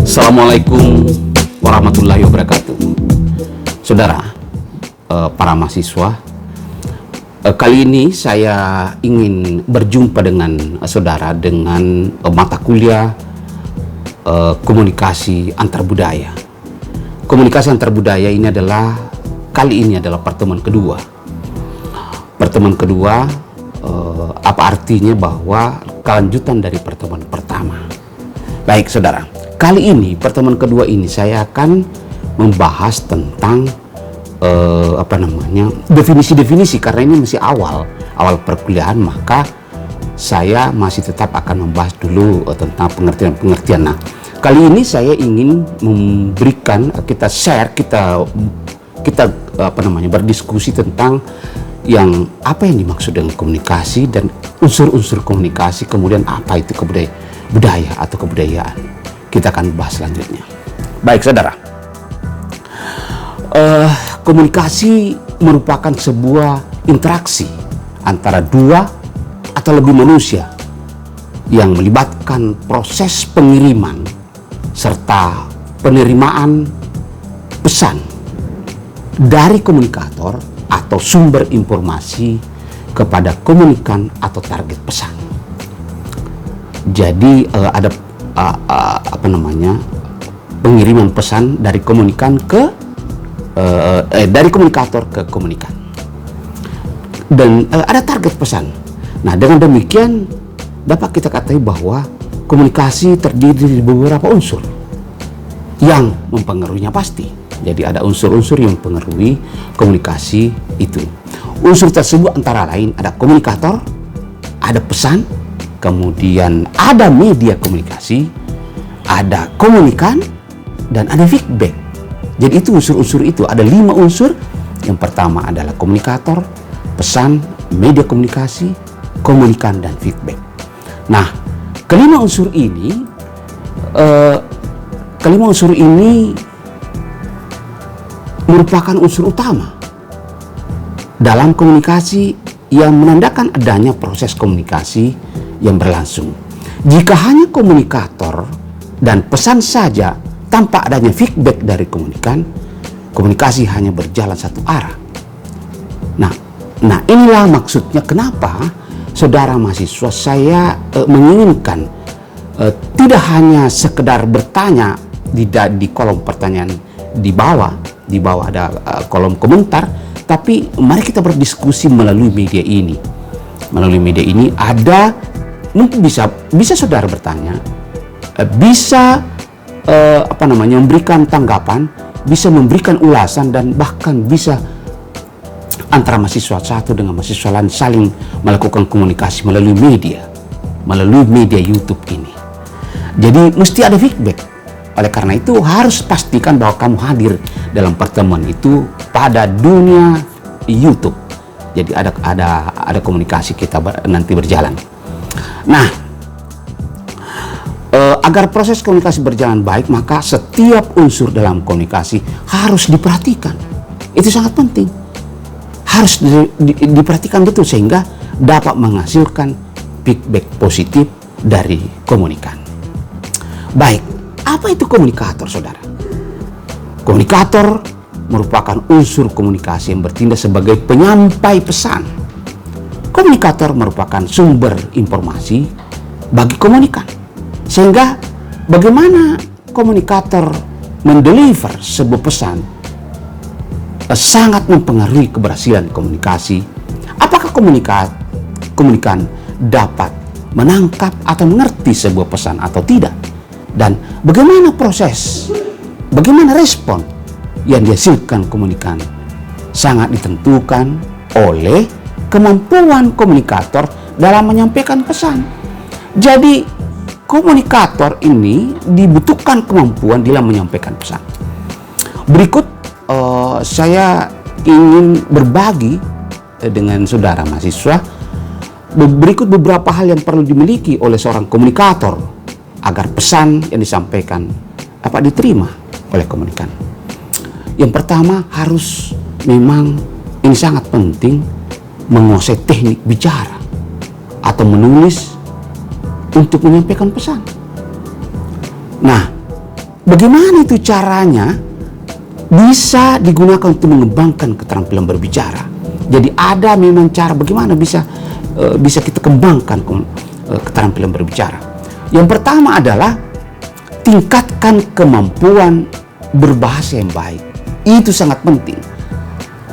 Assalamualaikum warahmatullahi wabarakatuh. Saudara, para mahasiswa, kali ini saya ingin berjumpa dengan saudara dengan mata kuliah komunikasi antar budaya. Komunikasi antar budaya ini adalah pertemuan kedua. Pertemuan kedua apa artinya bahwa kelanjutan dari pertemuan pertama. Baik saudara, kali ini pertemuan kedua ini saya akan membahas tentang definisi-definisi, karena ini masih awal perkuliahan, maka saya masih tetap akan membahas dulu tentang pengertian-pengertian. Nah, kali ini saya ingin memberikan kita berdiskusi tentang apa yang dimaksud dengan komunikasi dan unsur-unsur komunikasi, kemudian apa itu budaya atau kebudayaan. Kita akan bahas selanjutnya. Baik saudara, komunikasi merupakan sebuah interaksi antara dua atau lebih manusia yang melibatkan proses pengiriman serta penerimaan pesan dari komunikator atau sumber informasi kepada komunikan atau target pesan. Jadi ada pengiriman pesan dari komunikan dari komunikator ke komunikan, dan ada target pesan. Nah, dengan demikian dapat kita katakan bahwa komunikasi terdiri dari beberapa unsur yang mempengaruhinya pasti. Jadi ada unsur-unsur yang mempengaruhi komunikasi itu. Unsur tersebut antara lain ada komunikator, ada pesan, kemudian ada media komunikasi, ada komunikan, dan ada feedback. Jadi itu unsur-unsur itu, ada 5 unsur. Yang pertama adalah komunikator, pesan, media komunikasi, komunikan, dan feedback. Nah, kelima unsur ini merupakan unsur utama dalam komunikasi yang menandakan adanya proses komunikasi yang berlangsung. Jika hanya komunikator dan pesan saja tanpa adanya feedback dari komunikan, komunikasi hanya berjalan satu arah. Nah inilah maksudnya kenapa saudara mahasiswa saya menginginkan tidak hanya sekedar bertanya di kolom pertanyaan di bawah ada kolom komentar, tapi mari kita berdiskusi melalui media ini. Melalui media ini ada mungkin bisa saudara bertanya, bisa memberikan tanggapan, bisa memberikan ulasan, dan bahkan bisa antara mahasiswa satu dengan mahasiswa lain saling melakukan komunikasi melalui media YouTube ini. Jadi mesti ada feedback. Oleh karena itu harus pastikan bahwa kamu hadir dalam pertemuan itu pada dunia YouTube. Jadi ada komunikasi kita nanti berjalan. Nah, agar proses komunikasi berjalan baik, maka setiap unsur dalam komunikasi harus diperhatikan. Itu sangat penting. Harus diperhatikan betul sehingga dapat menghasilkan feedback positif dari komunikan. Baik, apa itu komunikator, saudara? Komunikator merupakan unsur komunikasi yang bertindak sebagai penyampai pesan. Komunikator merupakan sumber informasi bagi komunikan. Sehingga bagaimana komunikator mendeliver sebuah pesan sangat mempengaruhi keberhasilan komunikasi. Apakah komunikan dapat menangkap atau mengerti sebuah pesan atau tidak? Dan bagaimana respon yang dihasilkan komunikan sangat ditentukan oleh kemampuan komunikator dalam menyampaikan pesan. Jadi komunikator ini dibutuhkan kemampuan dalam menyampaikan pesan. Berikut saya ingin berbagi dengan saudara mahasiswa berikut beberapa hal yang perlu dimiliki oleh seorang komunikator agar pesan yang disampaikan dapat diterima oleh komunikan. Yang pertama, harus memang ini sangat penting menguasai teknik bicara. atau menulis untuk menyampaikan pesan. Nah, bagaimana itu caranya bisa digunakan untuk mengembangkan keterampilan berbicara? Jadi ada memang cara bagaimana bisa kita kembangkan keterampilan berbicara. Yang pertama adalah tingkatkan kemampuan berbahasa yang baik. Itu sangat penting.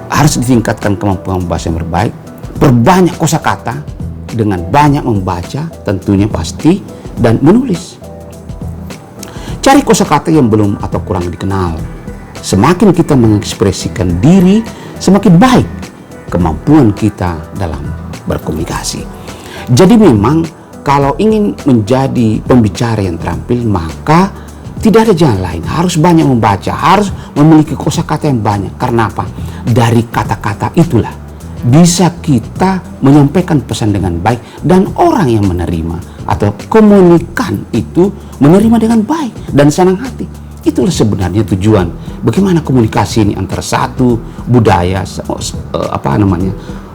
Harus ditingkatkan kemampuan bahasa yang berbaik. Perbanyak kosakata dengan banyak membaca, tentunya pasti, dan menulis. Cari kosakata yang belum atau kurang dikenal. Semakin kita mengekspresikan diri, semakin baik kemampuan kita dalam berkomunikasi. Jadi memang kalau ingin menjadi pembicara yang terampil, maka tidak ada jalan lain. Harus banyak membaca, harus memiliki kosakata yang banyak. Karena apa? Dari kata-kata itulah bisa kita menyampaikan pesan dengan baik, dan orang yang menerima atau komunikan itu menerima dengan baik dan senang hati. Itulah sebenarnya tujuan bagaimana komunikasi ini antara satu budaya,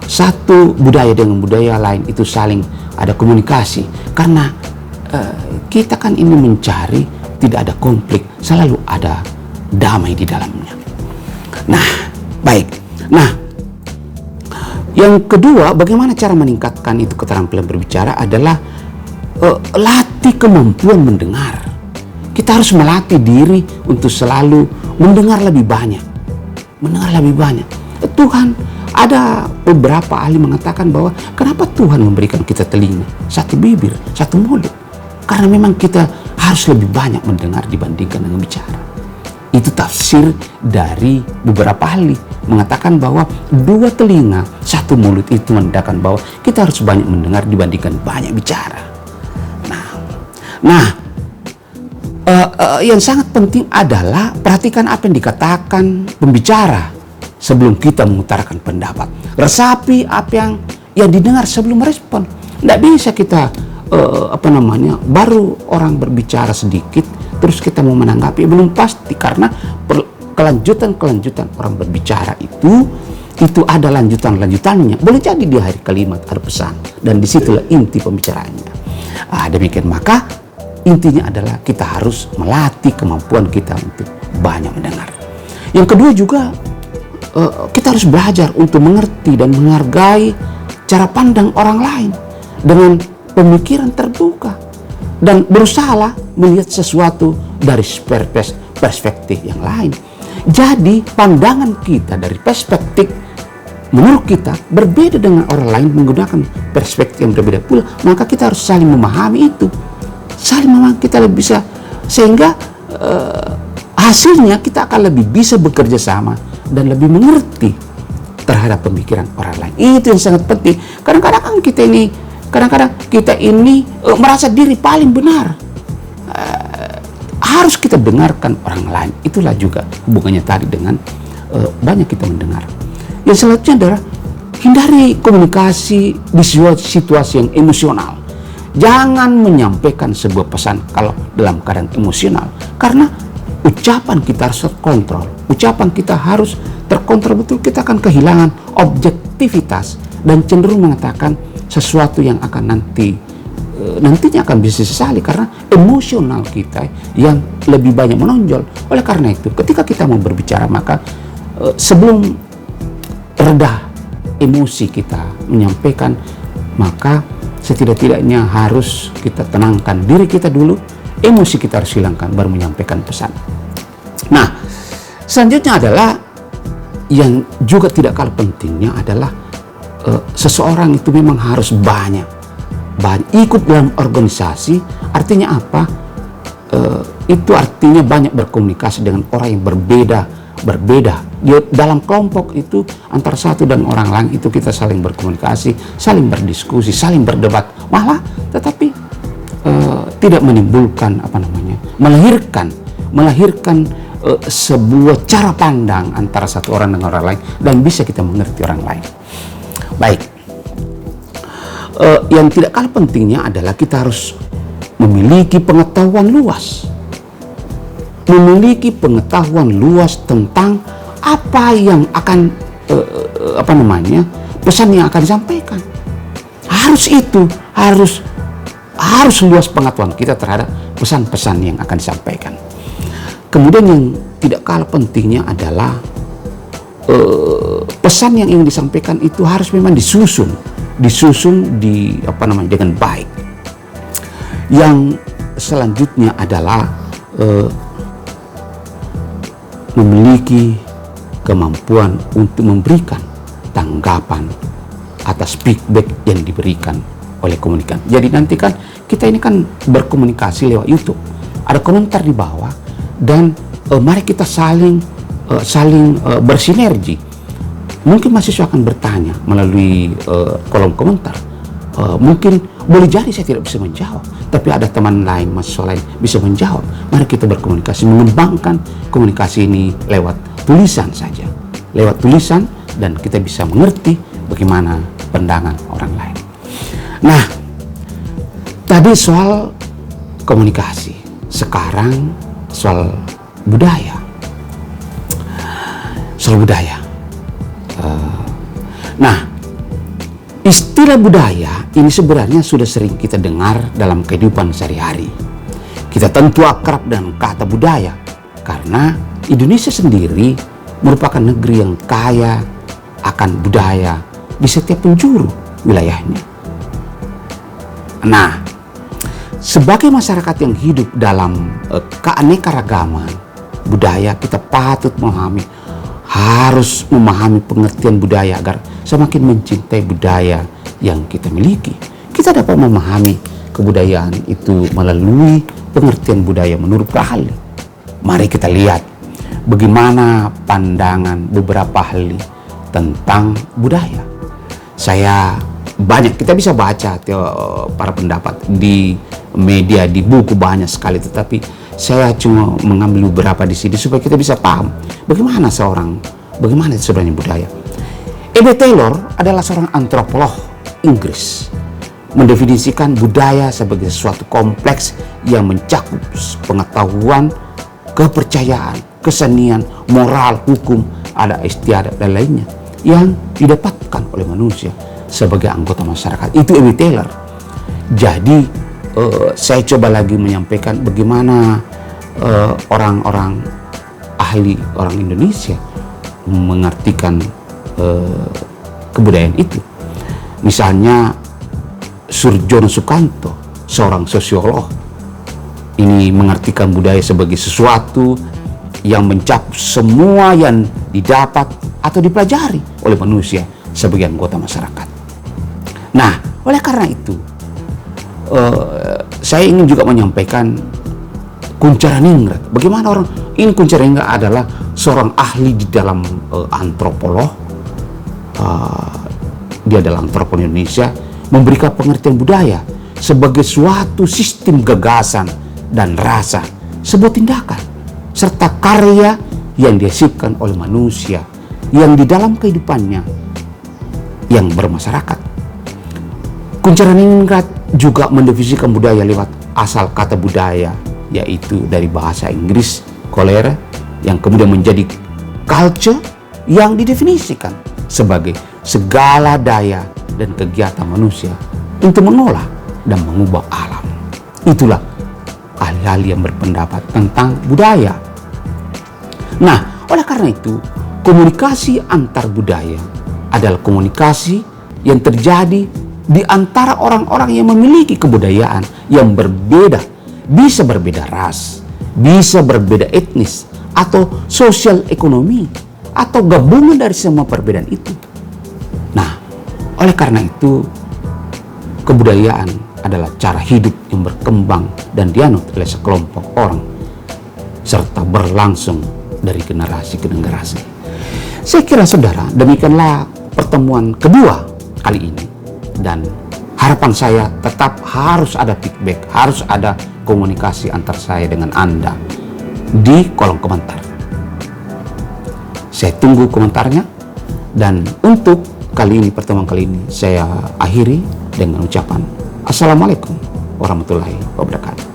satu budaya dengan budaya lain itu saling ada komunikasi. Karena kita kan ini mencari tidak ada konflik, selalu ada damai di dalamnya. Nah, baik. Nah, yang kedua, bagaimana cara meningkatkan itu keterampilan berbicara adalah latih kemampuan mendengar. Kita harus melatih diri untuk selalu mendengar lebih banyak. Mendengar lebih banyak. Tuhan, ada beberapa ahli mengatakan bahwa kenapa Tuhan memberikan kita telinga, satu bibir, satu mulut. Karena memang kita harus lebih banyak mendengar dibandingkan dengan bicara. Itu tafsir dari beberapa ahli mengatakan bahwa dua telinga, satu mulut itu menandakan bahwa kita harus banyak mendengar dibandingkan banyak bicara. Nah, yang sangat penting adalah perhatikan apa yang dikatakan pembicara sebelum kita mengutarakan pendapat. Resapi apa yang didengar sebelum merespon. Tidak bisa kita baru orang berbicara sedikit terus kita mau menanggapi, belum pasti. Karena kelanjutan orang berbicara itu ada lanjutannya. Boleh jadi di akhir kalimat ada pesan, dan disitulah inti pembicaraannya. Demikian, maka intinya adalah kita harus melatih kemampuan kita untuk banyak mendengar. Yang kedua juga kita harus belajar untuk mengerti dan menghargai cara pandang orang lain dengan pemikiran terbuka dan berusaha melihat sesuatu dari perspektif yang lain. Jadi pandangan kita dari perspektif menurut kita berbeda dengan orang lain menggunakan perspektif yang berbeda pula, maka kita harus saling memahami itu. Saling memang kita lebih bisa, sehingga hasilnya kita akan lebih bisa bekerja sama dan lebih mengerti terhadap pemikiran orang lain. Itu yang sangat penting. Kadang-kadang kita ini merasa diri paling benar. Harus kita dengarkan orang lain. Itulah juga hubungannya tadi dengan banyak kita mendengar. Yang selanjutnya adalah hindari komunikasi di situasi yang emosional. Jangan menyampaikan sebuah pesan kalau dalam keadaan emosional, karena ucapan kita harus terkontrol. Ucapan kita harus terkontrol betul. Kita akan kehilangan objektivitas dan cenderung mengatakan sesuatu yang akan nantinya akan bisa sesali karena emosional kita yang lebih banyak menonjol. Oleh karena itu, ketika kita mau berbicara, maka sebelum reda emosi kita menyampaikan, maka setidak-tidaknya harus kita tenangkan diri kita dulu, emosi kita harus hilangkan, baru menyampaikan pesan. Nah, selanjutnya adalah yang juga tidak kalah pentingnya adalah seseorang itu memang harus banyak ikut dalam organisasi. Artinya apa? Itu artinya banyak berkomunikasi dengan orang yang berbeda. Dalam kelompok itu antara satu dan orang lain itu kita saling berkomunikasi, saling berdiskusi, saling berdebat, malah tetapi tidak menimbulkan melahirkan sebuah cara pandang antara satu orang dengan orang lain dan bisa kita mengerti orang lain. Baik, yang tidak kalah pentingnya adalah kita harus memiliki pengetahuan luas tentang apa yang akan pesan yang akan disampaikan. harus luas pengetahuan kita terhadap pesan-pesan yang akan disampaikan. Kemudian yang tidak kalah pentingnya adalah pesan yang ingin disampaikan itu harus memang disusun dengan baik. Yang selanjutnya adalah memiliki kemampuan untuk memberikan tanggapan atas feedback yang diberikan oleh komunikan. Jadi nanti kan kita ini kan berkomunikasi lewat YouTube, ada komentar di bawah, dan mari kita saling bersinergi. Mungkin mahasiswa akan bertanya melalui kolom komentar. Mungkin boleh jadi saya tidak bisa menjawab, tapi ada teman lain, mahasiswa lain bisa menjawab. Mari kita berkomunikasi, mengembangkan komunikasi ini lewat tulisan saja. Lewat tulisan, dan kita bisa mengerti bagaimana pandangan orang lain. Nah, tadi soal komunikasi, sekarang soal budaya. Soal budaya. Nah, istilah budaya ini sebenarnya sudah sering kita dengar dalam kehidupan sehari-hari. Kita tentu akrab dengan kata budaya karena Indonesia sendiri merupakan negeri yang kaya akan budaya di setiap penjuru wilayahnya. Nah, sebagai masyarakat yang hidup dalam keanekaragaman budaya, kita patut harus memahami pengertian budaya agar semakin mencintai budaya yang kita miliki. Kita dapat memahami kebudayaan itu melalui pengertian budaya menurut ahli. Mari kita lihat bagaimana pandangan beberapa ahli tentang budaya. Kita bisa baca para pendapat di media, di buku banyak sekali, tetapi saya cuma mengambil beberapa di sini supaya kita bisa paham bagaimana sebenarnya budaya. E.B. Taylor adalah seorang antropolog Inggris, mendefinisikan budaya sebagai sesuatu kompleks yang mencakup pengetahuan, kepercayaan, kesenian, moral, hukum, adat istiadat dan lainnya yang didapatkan oleh manusia sebagai anggota masyarakat. Itu E.B. Taylor. Jadi saya coba lagi menyampaikan bagaimana orang-orang ahli, orang Indonesia mengartikan kebudayaan itu. Misalnya Surjono Sukanto, seorang sosiolog, ini mengartikan budaya sebagai sesuatu yang mencakup semua yang didapat atau dipelajari oleh manusia sebagai anggota masyarakat. Nah, oleh karena itu saya ingin juga menyampaikan Kuncharaningrat. Bagaimana Kuncharaningrat adalah seorang ahli di dalam antropolog. Dia adalah antropolog Indonesia, memberikan pengertian budaya sebagai suatu sistem gagasan dan rasa, sebuah tindakan serta karya yang dihasilkan oleh manusia yang di dalam kehidupannya yang bermasyarakat. Kuncharaningrat juga mendefinisikan budaya lewat asal kata budaya, yaitu dari bahasa Inggris culture, yang kemudian menjadi culture, yang didefinisikan sebagai segala daya dan kegiatan manusia untuk mengolah dan mengubah alam. Itulah ahli-ahli yang berpendapat tentang budaya. Nah, oleh karena itu, komunikasi antar budaya adalah komunikasi yang terjadi di antara orang-orang yang memiliki kebudayaan yang berbeda, bisa berbeda ras, bisa berbeda etnis, atau sosial ekonomi, atau gabungan dari semua perbedaan itu. Nah, oleh karena itu, kebudayaan adalah cara hidup yang berkembang dan dianut oleh sekelompok orang, serta berlangsung dari generasi ke generasi. Saya kira saudara, demikianlah pertemuan kedua kali ini. Dan harapan saya tetap harus ada feedback, harus ada komunikasi antar saya dengan Anda di kolom komentar. Saya tunggu komentarnya. Dan untuk pertemuan kali ini saya akhiri dengan ucapan Assalamualaikum warahmatullahi wabarakatuh.